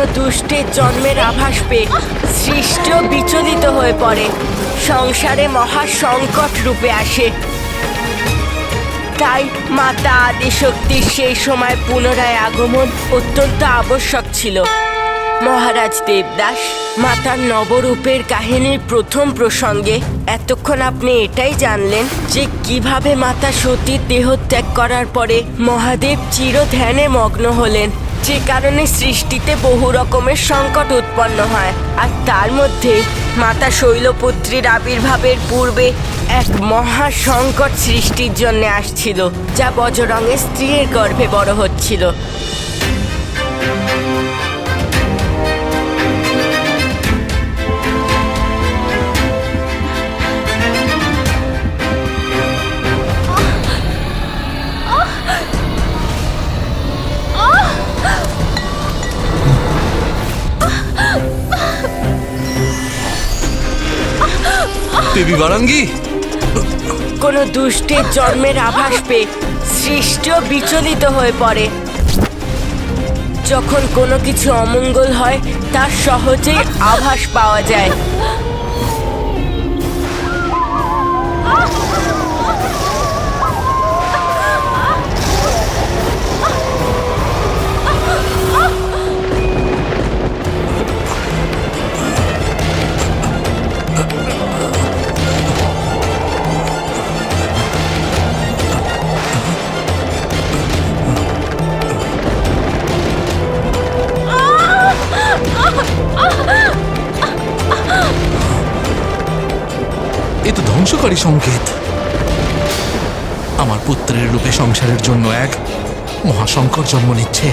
কোনো দুষ্টের জন্মের আভাস পেয়ে সৃষ্টিও বিচলিত হয়ে পড়ে। সংসারে মহা সংকট রূপে আসে। তাই মাতা আদিশক্তির সেই সময় পুনরায় আগমন অত্যন্ত আবশ্যক ছিল। মহারাজ দেবদাস, মাতার নবরূপের কাহিনীর প্রথম প্রসঙ্গে এতক্ষণ আপনি এটাই জানলেন যে কিভাবে মাতা সতীর দেহ ত্যাগ করার পরে মহাদেব চির ধ্যানে মগ্ন হলেন, যে কারণে সৃষ্টিতে বহু রকমের সংকট উৎপন্ন হয়। আর তার মধ্যে মাতা শৈলপুত্রীর আবির্ভাবের পূর্বে এক মহা সংকট সৃষ্টির জন্য আসছিল, যা বজরঙের স্ত্রীর গর্ভে বড় হচ্ছিল। দেবী বারাঙ্গী, কোনো দুষ্টের জন্মের আভাস পেয়ে সৃষ্টিও বিচলিত হয়ে পড়ে। যখন কোনো কিছু অমঙ্গল হয় তার সহজেই আভাস পাওয়া যায়। এ তো ধ্বংসকারী সংকেত। আমার পুত্রের রূপে সংসারের জন্য এক মহাসংকট জন্ম নিচ্ছে।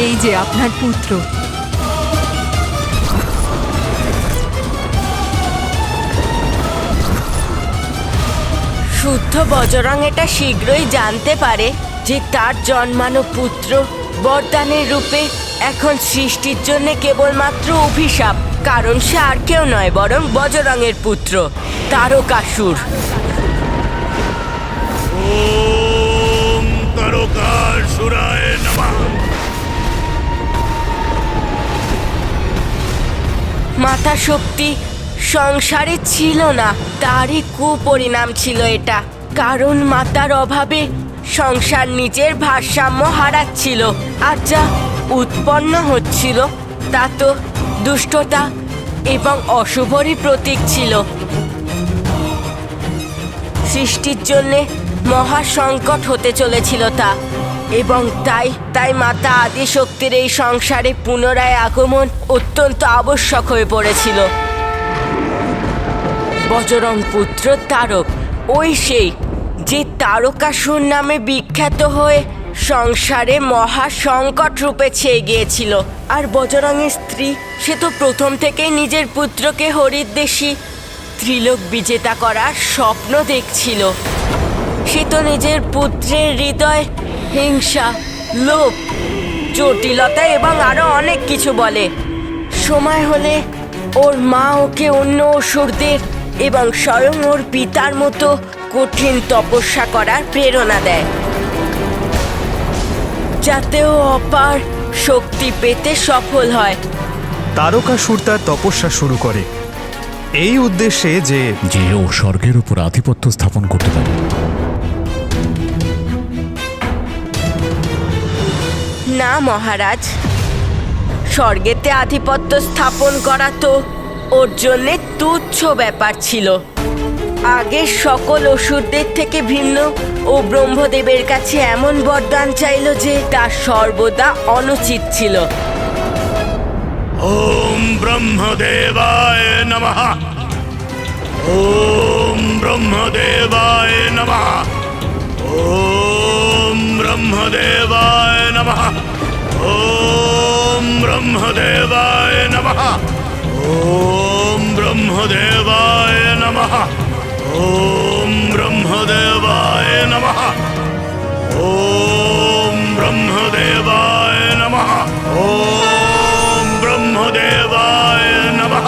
এই যে আপনার পুত্র। শুদ্ধ বজরং এটা শীঘ্রই জানতে পারে যে তার জন্মানো পুত্র বরদানের রূপে এখন সৃষ্টির জন্য কেবলমাত্র অভিশাপ, কারণ সে আর কেউ নয় বরং বজরঙের পুত্র তারকাসুর। ওম তারকাসুরায় নমঃ। মাতা শক্তি সংসারে ছিল না, তারই কুপরিণাম ছিল এটা। কারণ মাতার অভাবে সংসার নিজের ভারসাম্য হারাচ্ছিল, আর যা উৎপন্ন হচ্ছিল তা তো দুষ্টতা এবং অশুভরই প্রতীক ছিল। সৃষ্টির জন্যে মহা সংকট হতে চলেছিল তা, এবং তাই মাতা আদিশক্তির এই সংসারে পুনরায় আগমন অত্যন্ত আবশ্যক হয়ে পড়েছিল। বজরং পুত্র তারক, ওই সেই যে তারকাসুর নামে বিখ্যাত হয়ে সংসারে মহা সংকট রূপে ছেয়ে গিয়েছিল। আর বজরঙের স্ত্রী, সে তো প্রথম থেকেই নিজের পুত্রকে হরিদ্বেষী ত্রিলোক বিজেতা করার স্বপ্ন দেখছিল। সে তো নিজের পুত্রের হৃদয় হিংসা, লোভ, জটিলতা এবং আরো অনেক কিছু বলে। সময় হলে ওর মা ওকে অন্য অসুরদের এবং স্বয়ং ওর পিতার মতো কঠিন তপস্যা করার প্রেরণা দেয়, যাতে ও অপার শক্তি পেতে সফল হয়। তারকাসুর তার তপস্যা শুরু করে এই উদ্দেশ্যে যে ও স্বর্গের উপর আধিপত্য স্থাপন করতে পারে। না মহারাজ, স্বর্গেতে আধিপত্য স্থাপন করা তো ওর জন্যে তুচ্ছ ব্যাপার ছিল। আগের সকল অসুরদের থেকে ভিন্ন ও ব্রহ্মদেবের কাছে এমন বরদান চাইল যে তা সর্বদা অনুচিত ছিল। ওম ব্রহ্মদেবায় নমঃ। ওম ব্রহ্মদেবায় নমঃ। ওম ব্রহ্মদেবায় নমঃ। ওম ব্রহ্মদেবায় নমঃ। ওম ব্রহ্মদেবায় নমঃ। ওম ব্রহ্মদেবায় নমঃ। ওম ব্রহ্মদেবায় নমঃ। ওম ব্রহ্মদেবায় নমঃ।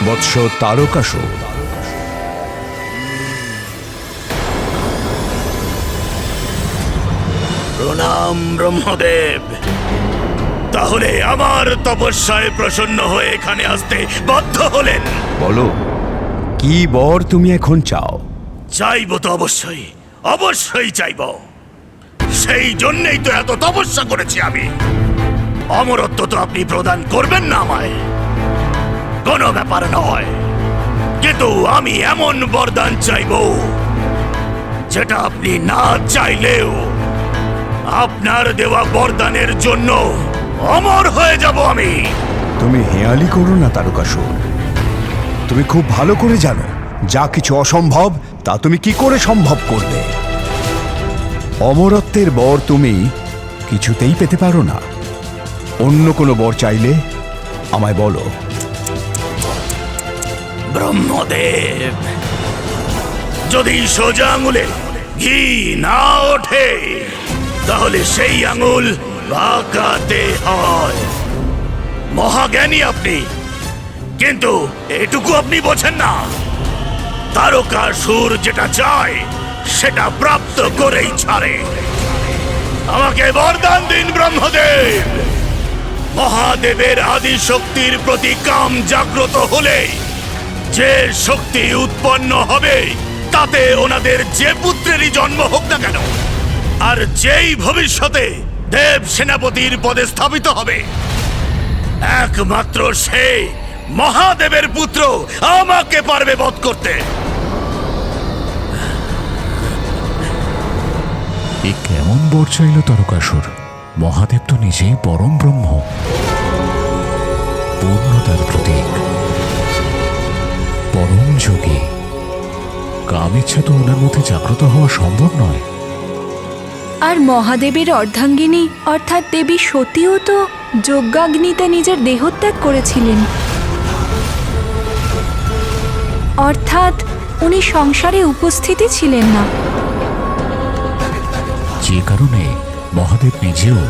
বৎস তারকাসুর, প্রণাম ব্রহ্মদেব। তাহলে আমার তপস্যায় প্রসন্ন হয়ে এখানে আসতে বাধ্য হলেন? বলো, কি বর তুমি এখন চাও? চাইব তো অবশ্যই, অবশ্যই চাইব। সেই জন্যই তো এত তপস্যা করেছি আমি। অমরত্ব তো আপনি প্রদান করবেন না আমায়, কোনো ব্যাপার নয়। কিন্তু আমি এমন বরদান চাইব যেটা আপনি না চাইলেও আপনার দেওয়া বরদানের জন্য অমর হয়ে যাব আমি। তুমি হেয়ালি করো না তারকাসুর। তুমি খুব ভালো করে জানো যা কিছু অসম্ভব তা তুমি কি করে সম্ভব করবে। অমরত্বের বর তুমি কিছুতেই পেতে পারো না। অন্য কোনো বর চাইলে আমায় বলো। ব্রহ্মদেব, যদি সোজা আঙুলে ঘি না ওঠে তাহলে সেই আঙুল বাঁকাতে হয়। মহাজ্ঞানী আপনি, কিন্তু এটুকু আপনি বোঝেন না, তারকাসুর যেটা চায় সেটা প্রাপ্ত করেই ছাড়ে। আমাকে বরদান দিন ব্রহ্মদেব। মহাদেবের আদি শক্তির প্রতি কাম জাগ্রত হলে যে শক্তি উৎপন্ন হবে তাতে ওনাদের যে পুত্রেরই জন্ম হোক না কেন, আর যেই ভবিষ্যতে দেব সেনাপতির পদে স্থাপিত হবে, একমাত্র সে মহাদেবের পুত্র আমাকে পারবে বধ করতে। এ কেমন বর চাইল তারকাসুর? মহাদেব তো নিজেই পরম ব্রহ্ম, পূর্ণতার প্রতীক, পরম যোগী। কাম ইচ্ছা তো ওনার মধ্যে জাগ্রত হওয়া সম্ভব নয়। আর মহাদেবের অর্ধাঙ্গিনী অর্থাৎ দেবী সতীও তো যজ্ঞাগ্নিতে নিজের দেহত্যাগ করেছিলেন। অর্থাৎ উনি সংসারে উপস্থিতি ছিলেন না। যে কারণে মহাদেব নিজেও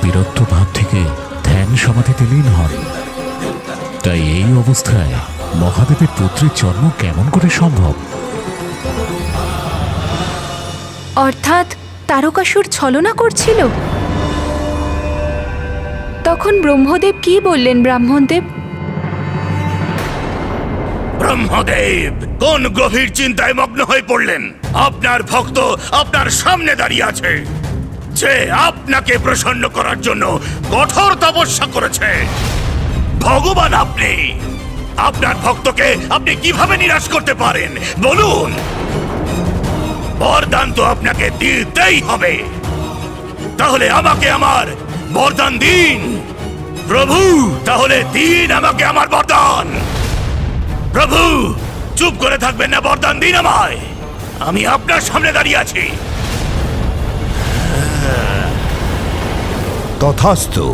বিরক্ত ভাব থেকে ধ্যান সমাধিতে লীন হন। তাই এই অবস্থায় মহাদেবের পুত্রের জন্ম কেমন করে সম্ভব? অর্থাৎ তারকাসুর ছলনা করছিল। তখন ব্রহ্মদেব কি বললেন? ব্রাহ্মণদেব ব্রহ্মদেব কোন গভীর চিন্তায় মগ্ন হয়ে পড়লেন? আপনার ভক্ত আপনার সামনে দাঁড়িয়ে আছে, যে আপনাকে প্রসন্ন করার জন্য কঠোর তপস্যা করেছে। ভগবান আপনি, আপনার ভক্তকে আপনি কিভাবে নিরাশ করতে পারেন বলুন? বরদান তো আপনাকে দিতেই হবে। তাহলে আমাকে আমার বরদান দিন প্রভু। তাহলে দিন আমাকে আমার বরদান। প্রভু, চুপ করে থাকবেন না, বরদান দিন আমায়। আমি আপনার সামনে দাঁড়িয়ে আছি। তথাস্তু।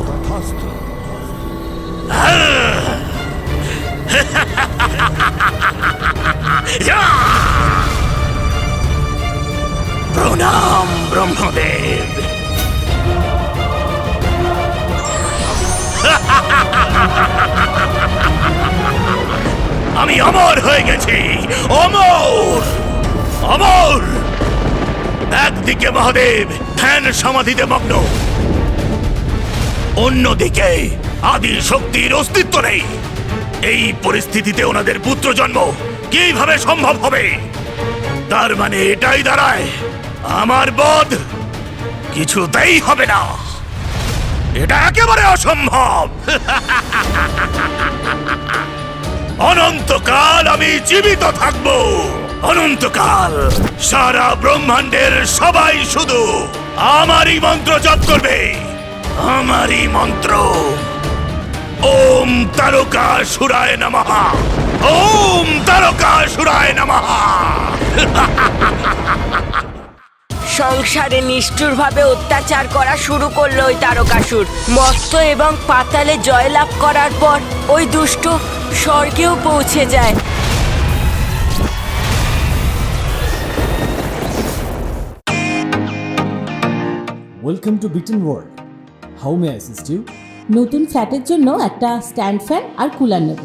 প্রণাম ব্রহ্মদেব। আমি অমর হয়ে গেছি, অমর, অমর। একদিকে মহাদেব ধ্যান সমাধিতে মগ্ন, অন্যদিকে আদি শক্তির অস্তিত্ব নেই। এই পরিস্থিতিতে ওনাদের পুত্র জন্ম কিভাবে সম্ভব হবে? তার মানে এটাই দাঁড়ায় আমার বধ কিছুতেই হবে না। এটা একেবারে অসম্ভব। অনন্তকাল আমি জীবিত থাকব, অনন্তকাল সারা ব্রহ্মাণ্ডের সবাই শুধু আমারই মন্ত্র জপ করবে, আমারই মন্ত্র। ওম তারকাসুরায় নমঃ, ওম তারকাসুরায় নমঃ। সংসারে নিষ্ঠুরভাবে অত্যাচার করা শুরু করলো ওই তারকাসুর। মর্ত এবং পাতালে জয়লাভ করার পর ওই দুষ্ট স্বর্গেও পৌঁছে যায়। Welcome to Biten world. How may assist you? নতুন ফ্ল্যাটের জন্য একটা স্ট্যান্ড ফ্যান আর কুলার নেব।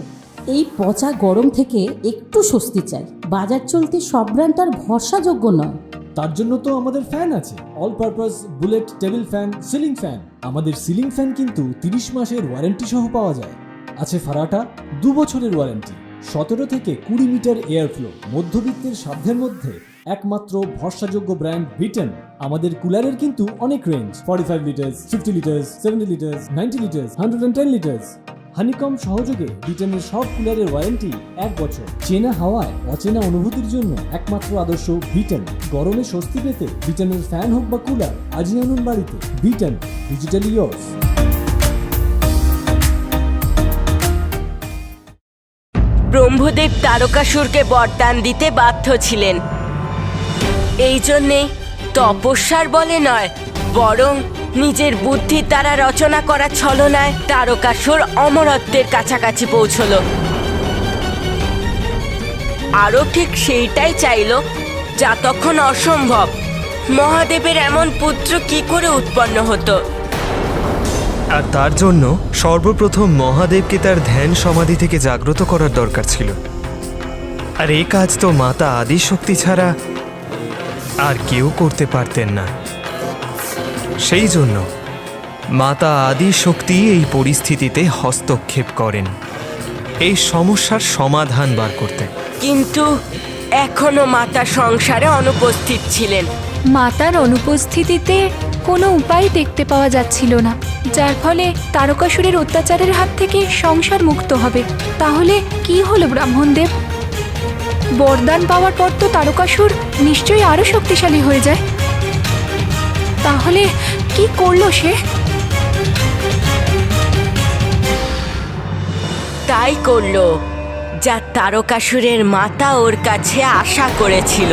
এই পচা গরম থেকে একটু স্বস্তি চাই। বাজার চলতে সব ব্র্যান্ড আর ভরসাযোগ্য নয়। তার জন্য তো আমাদের ফ্যান আছে, all purpose bullet table fan, ceiling fan. আমাদের সিলিং ফ্যান কিন্তু 30 মাসের ওয়ারেন্টি সহ পাওয়া যায়। আছে ফারাটা 2 বছরের ওয়ারেন্টি, 17 থেকে 20 মিটার এয়ার ফ্লো, মধ্যবিত্তের সাধ্যের মধ্যে একমাত্র ভরসাযোগ্য ব্র্যান্ড বিটেন। আমাদের কুলারের কিন্তু অনেক range, 45 litres, 50 litres, 70 litres, 90 litres, 110 litres. Honeycomb সহযোগে বিটেনের সব কুলারের ওয়ারেন্টি 1 বছর। চেনা হাওয়ায় অচেনা অনুভূতির জন্য একমাত্র আদর্শ বিটেন। গরমে স্বস্তি পেতে বিটেনের ফ্যান হোক বা কুলার আজই আনুন বাড়িতে। বিটেন, ডিজিটালি ইয়োর্স। ব্রহ্মদেব তারকাসুরকে বরদান দিতে বাধ্য ছিলেন। এই জন্যেই তপস্যার বলে নয়, বরং নিজের বুদ্ধির দ্বারা রচনা করা ছলনায় তারকাসুর অমরত্বের কাছাকাছি পৌঁছল। আরও ঠিক সেইটাই চাইল যা তখন অসম্ভব। মহাদেবের এমন পুত্র কি করে উৎপন্ন হতো? আর তার জন্য সর্বপ্রথম মহাদেবকে তার ধ্যান সমাধি থেকে জাগ্রত করার দরকার ছিল। আর এই কাজ তো মাতা আদিশক্তি ছাড়া আর কেউ করতে পারতেন না। সেই জন্য মাতা আদিশক্তি এই পরিস্থিতিতে হস্তক্ষেপ করেন এই সমস্যার সমাধান বার করতে। কিন্তু এখনো মাতা সংসারে অনুপস্থিত ছিলেন। মাতার অনুপস্থিতিতে কোনো উপায় দেখতে পাওয়া যাচ্ছিল না, যার ফলে তারকাসুরের অত্যাচারের হাত থেকে সংসার মুক্ত হবে। তাহলে কি হলো ব্রাহ্মণদেব? বরদান পাওয়ার পর তো তারকাসুর নিশ্চয়ই আরো শক্তিশালী হয়ে যায়। তাহলে কি করলো সে? তাই করলো যা তারকাসুরের মাতা ওর কাছে আশা করেছিল।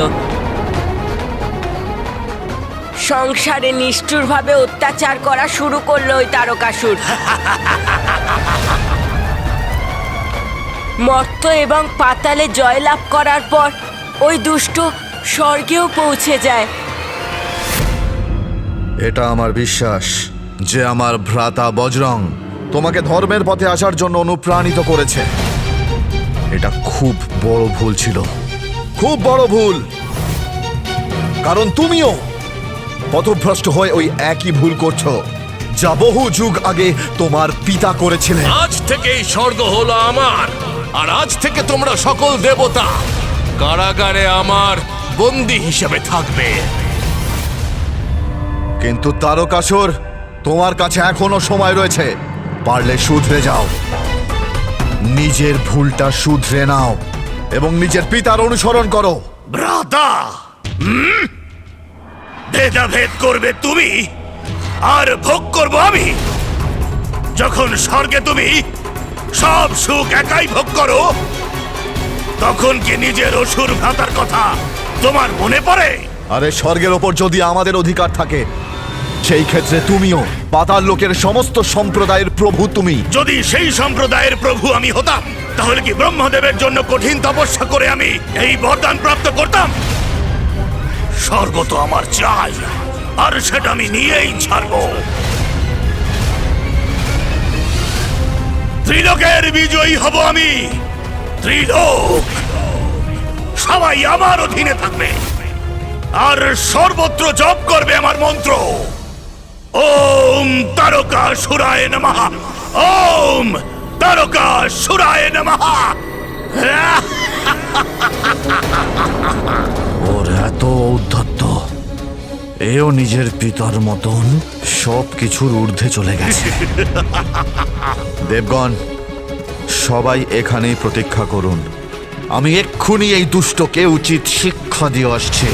সংসারে নিষ্ঠুরভাবে অত্যাচার করা শুরু করলো ওই তারকাসুর। মর্ত এবং পাতালে জয়লাভ করার পর ওই দুষ্ট স্বর্গেও পৌঁছে যায়। এটা আমার বিশ্বাস যে আমার ভ্রাতা বজরং তোমাকে ধর্মের পথে আসার জন্য অনুপ্রাণিত করেছে। এটা খুব বড় ভুল ছিল, খুব বড় ভুল। কারণ তুমিও পথভ্রষ্ট হয়ে ওই একই ভুল করছো যা বহু যুগ আগে তোমার পিতা করেছিলেন। আজ থেকেই স্বর্গ হলো আমার, আর আজ থেকে তোমরা সকল দেবতা কারাগারে আমার বন্দী হিসেবে থাকবে। কিন্তু তারকাসুর, তোমার কাছে এখনো সময় রয়েছে। পারলে শুধরে যাও, নিজের ভুলটা শুধরে নাও এবং নিজের পিতার অনুসরণ করো। ভ্রাতা, ভেদাভেদ করবে তুমি আর ভোগ করব আমি। যখন স্বর্গে তুমি সব সুখ একাই ভোগ করো, তখন কি নিজের অসুর ভ্রাতার কথা তোমার মনে পড়ে? আরে স্বর্গের ওপর যদি আমাদের অধিকার থাকে, সেই ক্ষেত্রে তুমিও পাতাল লোকের সমস্ত সম্প্রদায়ের প্রভু তুমি। যদি সেই সম্প্রদায়ের প্রভু আমি হতাম, তাহলে কি ব্রহ্মদেবের জন্য কঠিন তপস্যা করে আমি এই বরদান প্রাপ্ত করতাম? স্বর্গ তো আমার চাই, আর সেটা আমি নিয়েই ছাড়ব। ত্রিলোকের বিজয়ী হব আমি। ত্রিলোক সবাই আমার অধীনে থাকবে, আর সর্বত্র জপ করবে আমার মন্ত্র। ওম তারকাসুরায় নমঃ, ওম তারকাসুরায় নমঃ। ওর এত ঔদ্ধত্য, এও নিজের পিতার মতন সব কিছুর ঊর্ধ্বে চলে গেছে। দেবগণ, সবাই এখানেই প্রতীক্ষা করুন। আমি এক্ষুনি এই দুষ্টকে উচিত শিক্ষা দিয়ে আসছি।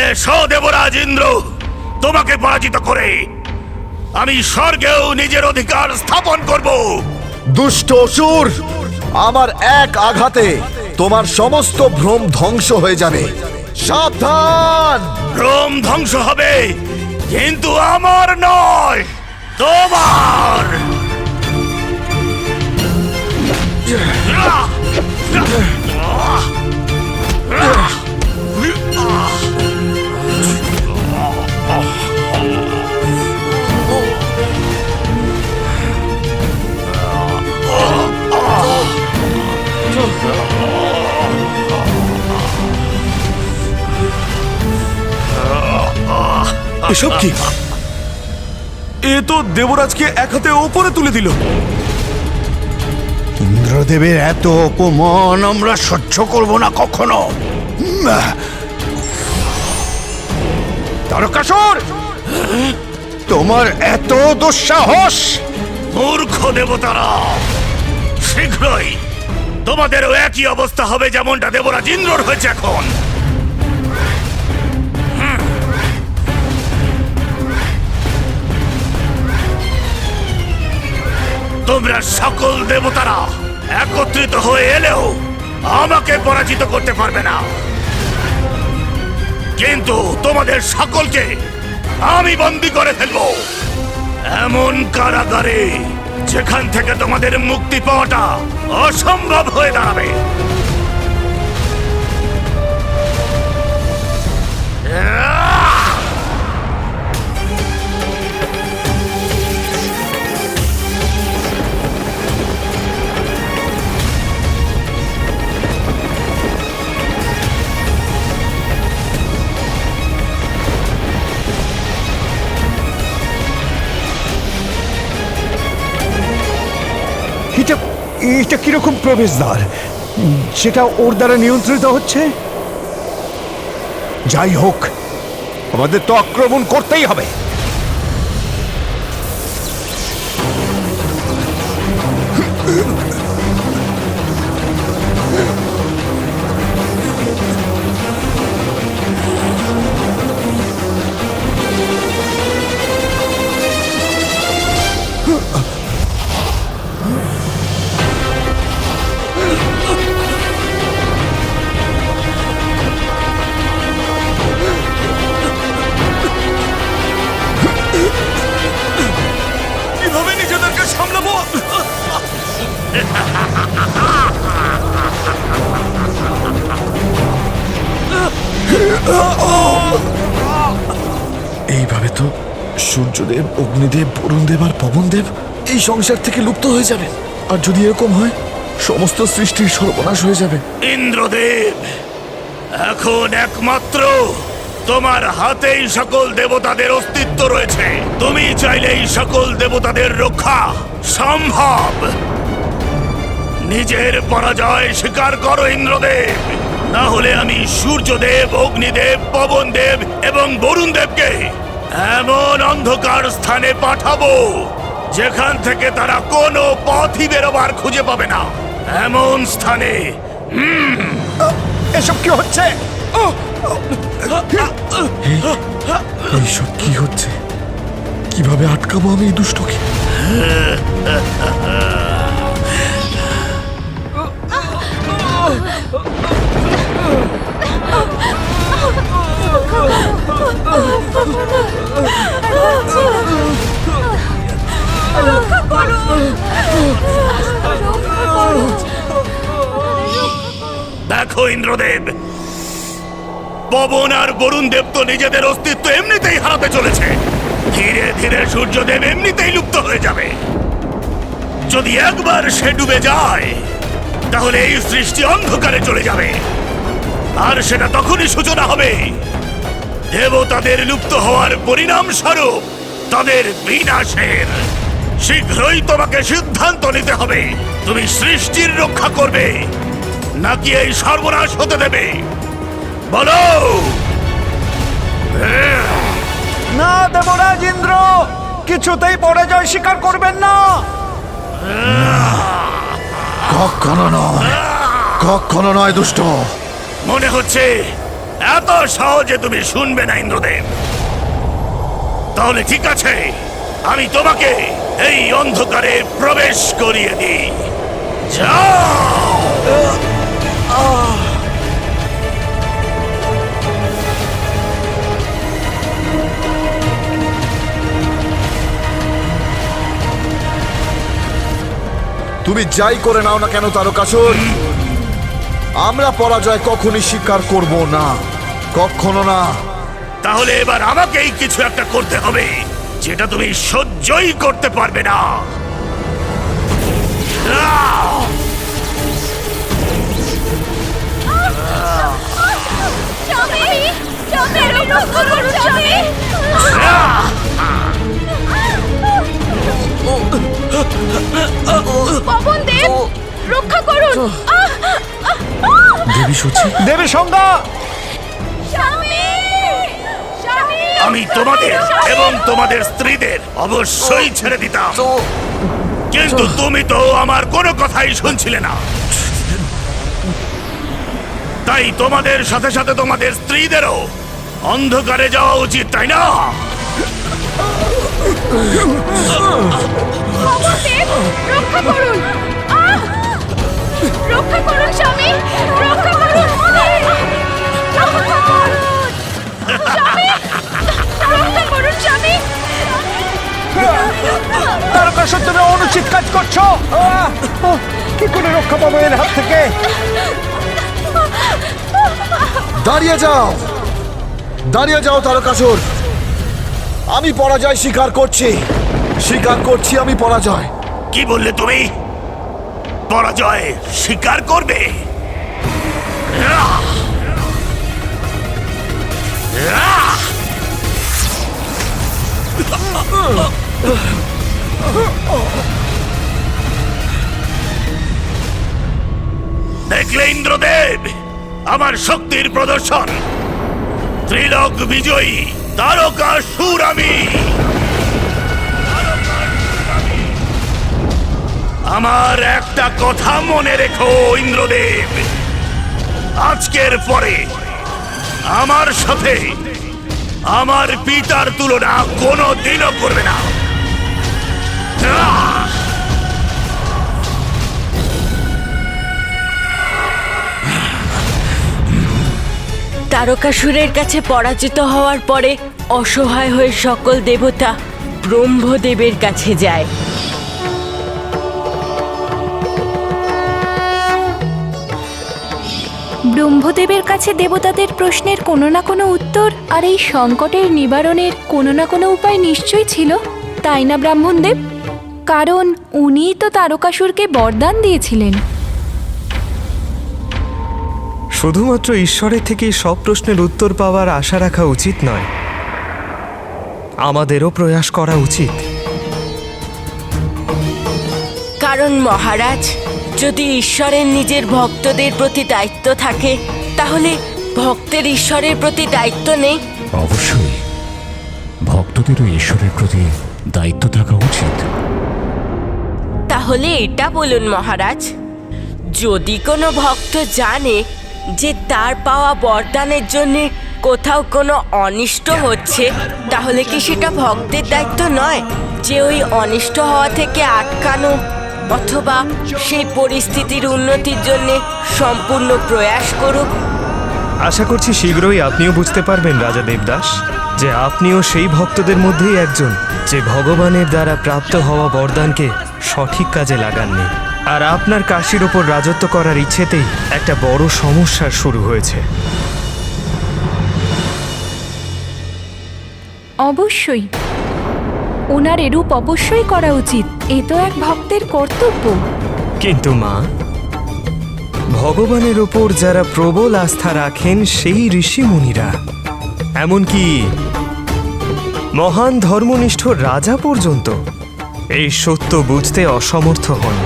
এসো দেবরাজ ইন্দ্র, তোমাকে পরাজিত করে আমি স্বর্গেও নিজের অধিকার স্থাপন করব। দুষ্ট অসুর, আমার এক আঘাতে তোমার সমস্ত ভ্রম ধ্বংস হয়ে যাবে। সাবধান! ভ্রম ধ্বংস হবে, কিন্তু আমার নয়, তোমার। এসব কি? এ তো দেবরাজকে এক হাতে ওপরে তুলে দিল। ইন্দ্রদেবের এত অপমান আমরা সহ্য করব না কখনো। তারকাসুর, তোমার এত দুঃসাহস! মূর্খ দেবতারা, শীঘ্রই তোমাদেরও একই অবস্থা হবে যেমনটা দেবরাজ ইন্দ্রর হয়েছে এখন। তোমরা সকল দেবতারা একত্রিত হয়ে এলেও আমাকে পরাজিত করতে পারবে না, কিন্তু তোমাদের সকলকে আমি বন্দী করে ফেলবো এমন কারাগারে যেখান থেকে তোমাদের মুক্তি পাওয়াটা অসম্ভব হয়ে দাঁড়াবে। এটা এটা কিরকম প্রবেশদ্বার সেটা ওর দ্বারা নিয়ন্ত্রিত হচ্ছে? যাই হোক, আমাদের তো আক্রমণ করতেই হবে। কিভাবে নিজেদেরকে সামলাবো? এইভাবে তো সূর্যদেব, অগ্নিদেব, বরুণদেব আর পবনদেব এই সংসার থেকে লুপ্ত হয়ে যাবে। আর যদি এরকম হয়, সমস্ত সৃষ্টির সর্বনাশ হয়ে যাবে। ইন্দ্রদেব, এখন একমাত্র তোমার হাতেই সকল দেবতাদের অস্তিত্ব রয়েছে। তুমি চাইলেই সকল দেবতাদের রক্ষা সম্ভব। নিজের পরাজয় স্বীকার করো ইন্দ্রদেব, না হলে আমি সূর্যদেব, অগ্নিদেব, পবনদেব এবং বরুণদেবকে এমন অন্ধকার স্থানে পাঠাবো যেখান থেকে তারা কোনো পথই বেরোবার খুঁজে পাবে না। এমন স্থানে এসব কি হচ্ছে? এইসব কি হচ্ছে? কিভাবে আটকাবো আমি এই দুষ্টকে? দেখো ইন্দ্রদেব, পবন আর বরুণ দেব তো নিজেদের অস্তিত্ব এমনিতেই হারাতে চলেছে। ধীরে ধীরে সূর্যদেব এমনিতেই লুপ্ত হয়ে যাবে। যদি একবার সে ডুবে যায়, তাহলে এই সৃষ্টি অন্ধকারে চলে যাবে। আর সেটা তখনই সূচনা হবে দেবতাদের লুপ্ত হওয়ার পরিণাম স্বরূপ তাদের বিনাশের। শীঘ্রই তোমাকে সিদ্ধান্ত নিতে হবে, তুমি সৃষ্টির রক্ষা করবে নাকি এই সর্বনাশ হতে দেবে, বলো। না দেবরাজ ইন্দ্র, কিছুতেই পরাজয় স্বীকার করবেন না। কখনো নয়, কখনো নয় দুষ্ট। মনে হচ্ছে এত সহজে তুমি শুনবে না ইন্দ্রদেব। তাহলে ঠিক আছে, আমি তোমাকে এই অন্ধকারে প্রবেশ করিয়ে দিই। যাও। তুমি যাই করে নাও না কেন তারকাসুর, আমরা পরাজয় কখনই স্বীকার করব না, কখনো না। তাহলে এবার আমাকেই কিছু একটা করতে হবে যেটা তুমি সহ্যই করতে পারবে না। পবন দেব, রক্ষা করুন! দেবী সত্যি দেবী সংজ্ঞা! আমি তোমাদের এবং তোমাদের স্ত্রীদের অবশ্যই ছেড়ে দিতাম, কিন্তু তুমি তো আমার কোনো কথাই শুনছিলে না। তাই তোমাদের সাথে সাথে তোমাদের স্ত্রীদেরও অন্ধকারে যাওয়া উচিত, তাই না? রক্ষা করুন! রক্ষা করুন স্বামী! রক্ষা করুন! রক্ষা করুন স্বামী! তারকাসুর, তুমি অনুচিত কাজ করছো। কি করে রক্ষা পাবো এর হাত থেকে? দাঁড়িয়ে যাও, দাঁড়িয়ে যাও তারকাসুর। আমি পরাজয় স্বীকার করছি, আমি পরাজয়। কি বললে তুমি? পরাজয় স্বীকার করবে? দেখলে ইন্দ্রদেব, আমার শক্তির প্রদর্শন। ত্রিলোক বিজয়ী তারকাসুর আমি। আমার একটা কথা মনে রেখো ইন্দ্রদেব, আজকের পরে আমার সাথে আমার পিতার তুলনা কোনো দিনও করবে না। তারকাসুরের কাছে পরাজিত হওয়ার পরে অসহায় হয়ে সকল দেবতা ব্রহ্মদেবের কাছে যায়। ব্রহ্মদেবের কাছে দেবতাদের প্রশ্নের কোনো না কোনো উত্তর আর এই সংকটের নিবারণের কোনো না কোনো উপায় নিশ্চয়ই ছিল, তাই না ব্রাহ্মণদেব? কারণ উনিই তো তারকাসুরকে বরদান দিয়েছিলেন। শুধুমাত্র ঈশ্বরের থেকে সব প্রশ্নের উত্তর পাওয়ার আশা রাখা উচিত নয়, আমাদেরও প্রয়াস করা উচিত। কারণ মহারাজ, যদি ঈশ্বরের নিজের ভক্তদের প্রতি দায়িত্ব থাকে, তাহলে ভক্তের ঈশ্বরের প্রতি দায়িত্ব নেই? অবশ্যই ভক্তদেরও ঈশ্বরের প্রতি দায়িত্ব থাকা উচিত। তাহলে এটা বলুন মহারাজ, যদি কোনো ভক্ত জানে যে তার পাওয়া বরদানের জন্য কোথাও কোনো অনিষ্ট হচ্ছে, তাহলে কি সেটা ভক্তের দায়িত্ব নয় যে ওই অনিষ্ট হওয়া থেকে আটকানো অথবা সেই পরিস্থিতির উন্নতির জন্য সম্পূর্ণ প্রয়াস করুক? আশা করছি শীঘ্রই আপনিও বুঝতে পারবেন রাজা দেবদাস যে আপনিও সেই ভক্তদের মধ্যেই একজন যে ভগবানের দ্বারা প্রাপ্ত হওয়া বরদানকে সঠিক কাজে লাগাননি। আর আপনার কাশীর ওপর রাজত্ব করার ইচ্ছেতেই একটা বড় সমস্যার শুরু হয়েছে। অবশ্যই ওনার এরূপ অবশ্যই করা উচিত, এ তো এক ভক্তের কর্তব্য। কিন্তু মা, ভগবানের ওপর যারা প্রবল আস্থা রাখেন সেই ঋষিমুনিরা, এমনকি মহান ধর্মনিষ্ঠ রাজা পর্যন্ত এই সত্য বুঝতে অসমর্থ হন।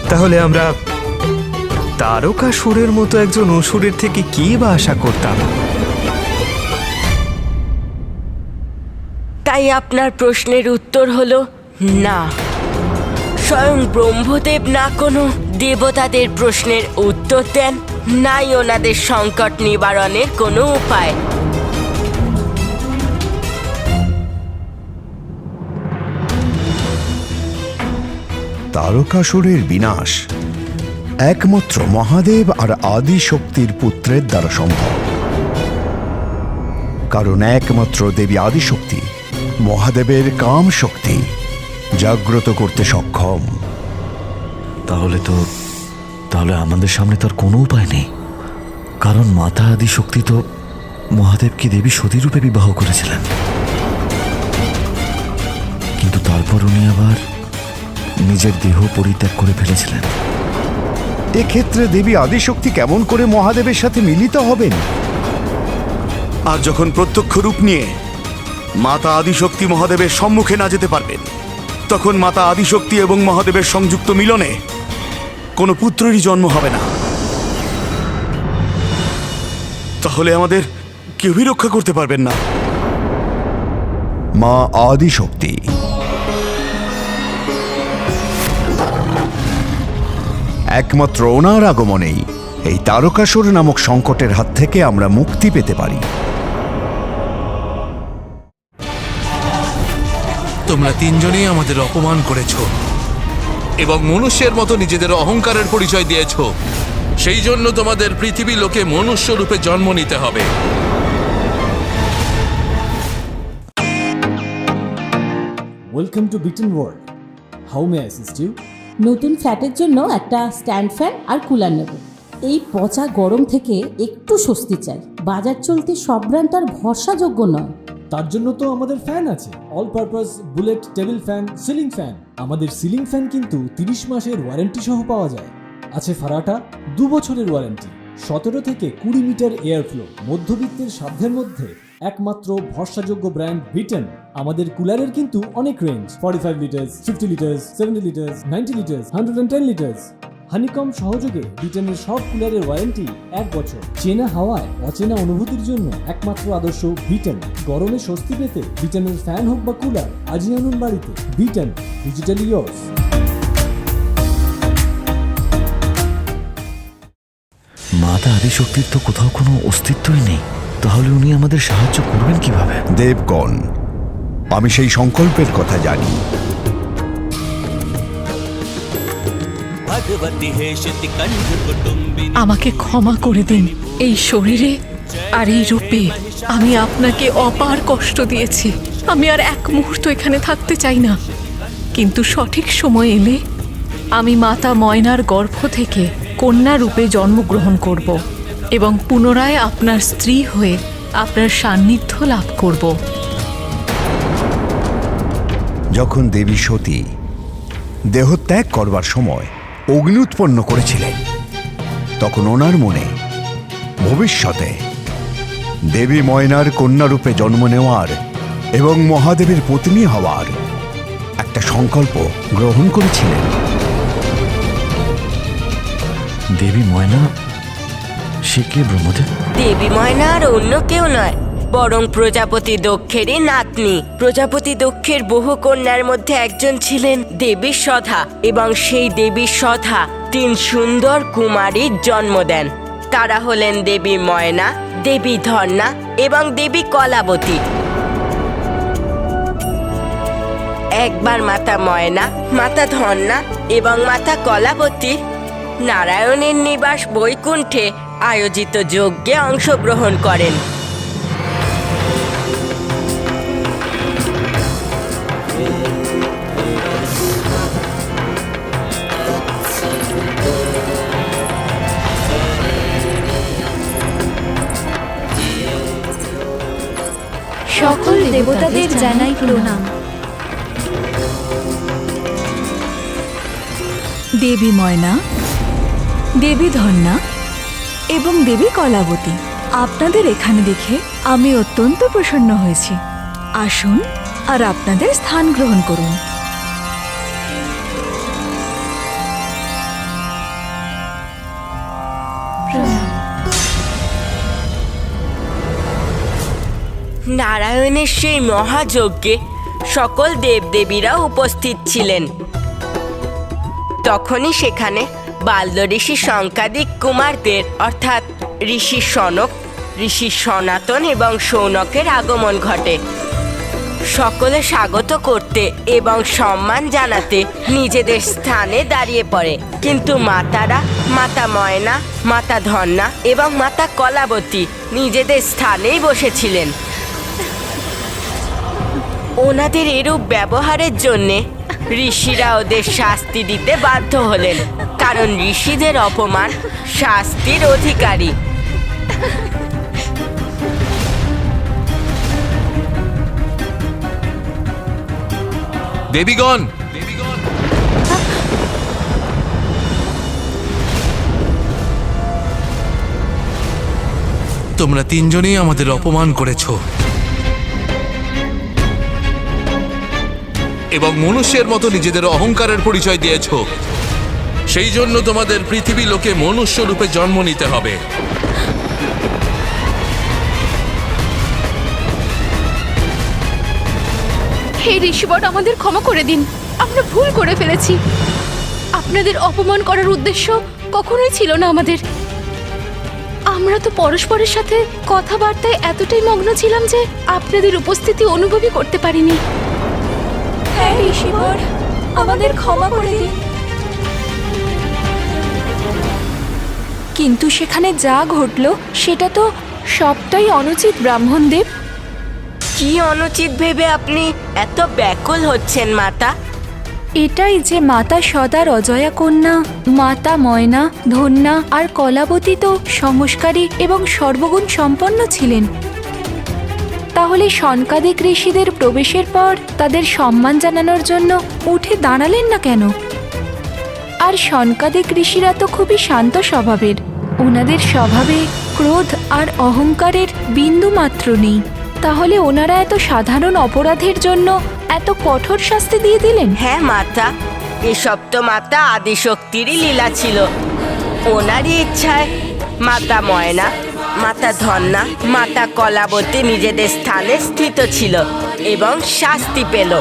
তাহলে আমরা তারকাসুরের মতো একজন অসুরের থেকে কি বা আশা করতাম? তাই আপনার প্রশ্নের উত্তর হলো না। স্বয়ং ব্রহ্মদেব না কোনো দেবতাদের প্রশ্নের উত্তর দেন, নাই ওনাদের সংকট নিবারণের কোনো উপায়। তারকাসুরের বিনাশ একমাত্র মহাদেব আর আদি শক্তির পুত্রের দ্বারা সম্ভব। কারণ একমাত্র দেবী আদিশক্তি মহাদেবের কাম শক্তি জাগ্রত করতে সক্ষম। তাহলে আমাদের সামনে তার কোনো উপায় নেই, কারণ মাতা আদিশক্তি তো মহাদেবকে দেবী সতীরূপে বিবাহ করেছিলেন, কিন্তু তারপর উনি আবার নিজের দেহ পরিত্যাগ করে ফেলেছিলেন। এক্ষেত্রে দেবী আদিশক্তি কেমন করে মহাদেবের সাথে মিলিত হবেন? আর যখন প্রত্যক্ষ রূপ নিয়ে মাতা আদিশক্তি মহাদেবের সম্মুখে না যেতে পারবেন, তখন মাতা আদিশক্তি এবং মহাদেবের সংযুক্ত মিলনে কোনো পুত্রেরই জন্ম হবে না। তাহলে আমাদের কেউই রক্ষা করতে পারবেন না। মা আদিশক্তি একমাত্র ওনার আগমনেই এই তারকাসুর নামক সংকটের হাত থেকে আমরা মুক্তি পেতে পারি। তোমরা তিনজনেই আমাদের অপমান করেছো এবং মনুষ্যের মতো নিজেদের অহংকারের পরিচয় দিয়েছো। সেই জন্য তোমাদের পৃথিবী লোকে মনুষ্য রূপে জন্ম নিতে হবে। Welcome to Biten world. How may assist you? নতুন ফ্ল্যাটের জন্য একটা স্ট্যান্ড ফ্যান আর কুলার নেব। এই পচা গরম থেকে একটু স্বস্তি চাই। বাজার চলতে সব ব্র্যান্ড আর ভরসাযোগ্য নয়। তার জন্য তো আমাদের ফ্যান আছে, all purpose bullet table fan, ceiling fan. আমাদের সিলিং ফ্যান কিন্তু 30 মাসের ওয়ারেন্টি সহ পাওয়া যায়। আছে ফারাটা 2 বছরের ওয়ারেন্টি, 17 থেকে 20 মিটার এয়ার ফ্লো, মধ্যবিত্তের সাধ্যের মধ্যে একমাত্র ভরসাযোগ্য ব্র্যান্ড বিটেন। আমাদের কুলারের কিন্তু অনেক range, 45 litres, 50 litres, 70 litres, 90 litres, 110 litres. Honeycomb সহযোগে বিটেনের সব কুলারের ওয়ারেন্টি 1 বছর। চেনা হাওয়ায় অচেনা অনুভূতির জন্য একমাত্র আদর্শ বিটেন। গরমে স্বস্তি পেতে বিটেনের ফ্যান হোক বা কুলার আজই আনুন বাড়িতে। বিটেন, ডিজিটালি ইয়োর্স। মাতা আদিশক্তির তো কোথাও কোনো অস্তিত্বই নেই, তাহলে উনি আমাদের সাহায্য করবেন কিভাবে? দেবগণ, আমি সেই সংকল্পের কথা জানি। আমাকে ক্ষমা করে দিন। এই শরীরে আর এই রূপে আমি আপনাকে অপার কষ্ট দিয়েছি। আমি আর এক মুহূর্ত এখানে থাকতে চাই না, কিন্তু সঠিক সময় এলে আমি মাতা ময়নার গর্ভ থেকে কন্যা রূপে জন্মগ্রহণ করব এবং পুনরায় আপনার স্ত্রী হয়ে আপনার সান্নিধ্য লাভ করব। যখন দেবী সতী দেহত্যাগ করবার সময় অগ্নি উৎপন্ন করেছিলেন, তখন ওনার মনে ভবিষ্যতে দেবী ময়নার কন্যারূপে জন্ম নেওয়ার এবং মহাদেবের পত্নী হওয়ার একটা সংকল্প গ্রহণ করেছিলেন। দেবী ময়না, সে কে ব্রহ্মদেব? দেবী ময়না আর অন্য কেউ নয়, বরং প্রজাপতি দক্ষেরই নাতনি। প্রজাপতি দক্ষের বহু কন্যার মধ্যে একজন ছিলেন দেবী সধা, এবং সেই দেবী সধা 3 সুন্দর কুমারীর জন্ম দেন। তারা হলেন দেবী ময়না, দেবী ধর্ণা এবং দেবী কলাবতী। একবার মাতা ময়না, মাতা ধর্ণা এবং মাতা কলাবতী নারায়ণের নিবাস বৈকুণ্ঠে আয়োজিত যজ্ঞে অংশগ্রহণ করেন। সকল দেবতাদের জানাই প্রণাম। দেবী ময়না, দেবী ধন্যা এবং দেবী কলাবতী, আপনাদের এখানে দেখে আমি অত্যন্ত প্রসন্ন হয়েছি। আসুন আর আপনাদের স্থান গ্রহণ করুন। নারায়ণের সেই মহাযজ্ঞে সকল দেবদেবীরা উপস্থিত ছিলেন। তখনই সেখানে বাল্য ঋষি শঙ্কাদিক কুমারদের অর্থাৎ ঋষি সনক, ঋষি সনাতন এবং সৌনকের আগমন ঘটে। সকলে স্বাগত করতে এবং সম্মান জানাতে নিজেদের স্থানে দাঁড়িয়ে পড়ে, কিন্তু মাতারা, মাতা ময়না, মাতা ধন্যা এবং মাতা কলাবতী নিজেদের স্থানেই বসেছিলেন। ওনাদের এরূপ ব্যবহারের জন্যে ঋষিরা ওদের শাস্তি দিতে বাধ্য হলেন, কারণ ঋষিদের অপমান শাস্তির অধিকারী। দেবীগণ, তোমরা তিনজনেই আমাদের অপমান করেছো এবং মনুষ্যের মতো নিজেদের অহংকারের পরিচয় দিয়েছো। সেই জন্য তোমাদের পৃথিবী লোকে মনুষ্য রূপে জন্ম নিতে হবে। হে ঋষিবর, আমাদের ক্ষমা করে দিন, আমরা ভুল করে ফেলেছি। আপনাদের অপমান করার উদ্দেশ্য কখনোই ছিল না আমাদের। আমরা তো পরস্পরের সাথে কথাবার্তায় এতটাই মগ্ন ছিলাম যে আপনাদের উপস্থিতি অনুভবই করতে পারিনি। হ্যাঁ ঋষিবর, আমাদের ক্ষমা করে দিন। কিন্তু সেখানে যা ঘটলো সেটা তো সবটাই অনুচিত ব্রাহ্মণদেব। কি অনুচিত ভেবে আপনি এত ব্যাকুল হচ্ছেন মাতা? এটাই যে মাতা সদার অজয়া কন্যা, মাতা ময়না, ধন্যা আর কলাবতী তো সংস্কারী এবং সর্বগুণ সম্পন্ন ছিলেন। তাহলে শনকাদিক ঋষিদের প্রবেশের পর তাদের সম্মান জানানোর জন্য উঠে দাঁড়ালেন না কেন? আর শনকাদিক ঋষিরা তো খুবই শান্ত স্বভাবের। ওনাদের স্বভাবে ক্রোধ আর অহংকারের বিন্দু মাত্র নেই। তাহলে ওনারা এত সাধারণ অপরাধের জন্য এত কঠোর শাস্তি দিয়ে দিলেন? হ্যাঁ মাতা, এসব তো মাতা আদিশক্তিরই লীলা ছিল। ওনারই ইচ্ছায় মাতা ময়না, মাতা ধন্যা, মাতা কলাবতী নিজেদের স্থানে স্থিত ছিল এবং শাস্তি পেল।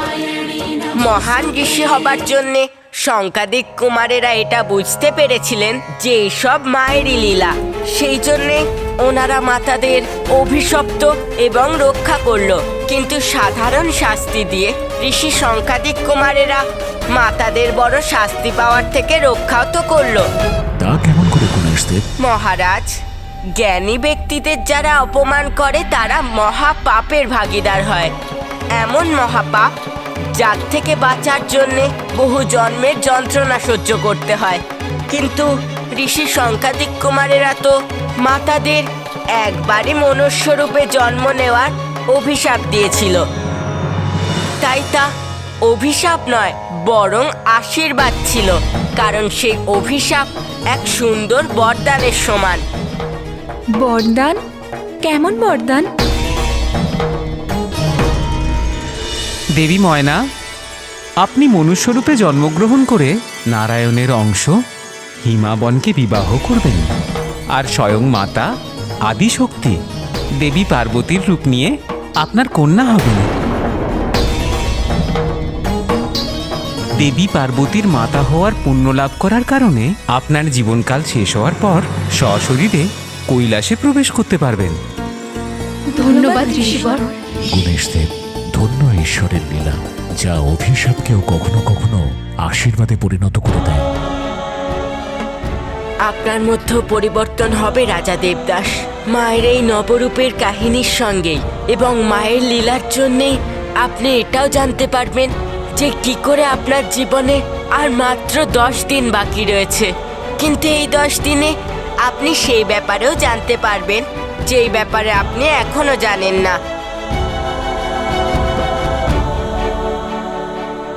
মহান ঋষি হবার জন্যে শঙ্কাদিক কুমারেরা এটা বুঝতে পেরেছিলেন যে এসব মায়েরই লীলা। সেই জন্যে ওনারা মাতাদের অভিশপ্ত এবং রক্ষা করল। কিন্তু সাধারণ শাস্তি দিয়ে ঋষি শঙ্কাদিক কুমারেরা মাতাদের বড় শাস্তি পাওয়ার থেকে রক্ষাও তো করলো। তা কেমন করে গণেশদেব? মহারাজ, জ্ঞানী ব্যক্তিদের যারা অপমান করে তারা মহাপাপের ভাগীদার হয়। এমন মহাপাপ যার থেকে বাঁচার জন্যে বহু জন্মের যন্ত্রণা সহ্য করতে হয়। কিন্তু ঋষি শঙ্কাদিক কুমারেরা তো মাতাদের একবারই মনুষ্যরূপে জন্ম নেওয়ার অভিশাপ দিয়েছিল। তাই তা অভিশাপ নয়, বরং আশীর্বাদ ছিল, কারণ সেই অভিশাপ এক সুন্দর বরদানের সমান। বরদান? কেমন বরদান? দেবী ময়না, আপনি মনুষ্যরূপে জন্মগ্রহণ করে নারায়ণের অংশ হিমাবনকে বিবাহ করবেন, আর স্বয়ং মাতা আদিশক্তি দেবী পার্বতীর রূপ নিয়ে আপনার কন্যা হবেন। দেবী পার্বতীর মাতা হওয়ার পুণ্য লাভ করার কারণে আপনার জীবনকাল শেষ হওয়ার পর সশরীরে কৈলাসে প্রবেশ করতে পারবেন। ধন্যবাদ ঋষিবর। গণেশদেব, ধন্য ঈশ্বরের লীলা, যা অভিশাপকেও কখনো কখনো আশীর্বাদে পরিণত করে দেয়। আপনার মধ্যে পরিবর্তন হবে রাজা দেবদাস। মায়ের এই নবরূপের কাহিনীর সঙ্গেই এবং মায়ের লীলার জন্যেই আপনি এটাও জানতে পারবেন যে কি করে আপনার জীবনে আর মাত্র 10 দিন বাকি রয়েছে। কিন্তু এই 10 দিনে আপনি সেই ব্যাপারেও জানতে পারবেন যেই ব্যাপারে আপনি এখনো জানেন না।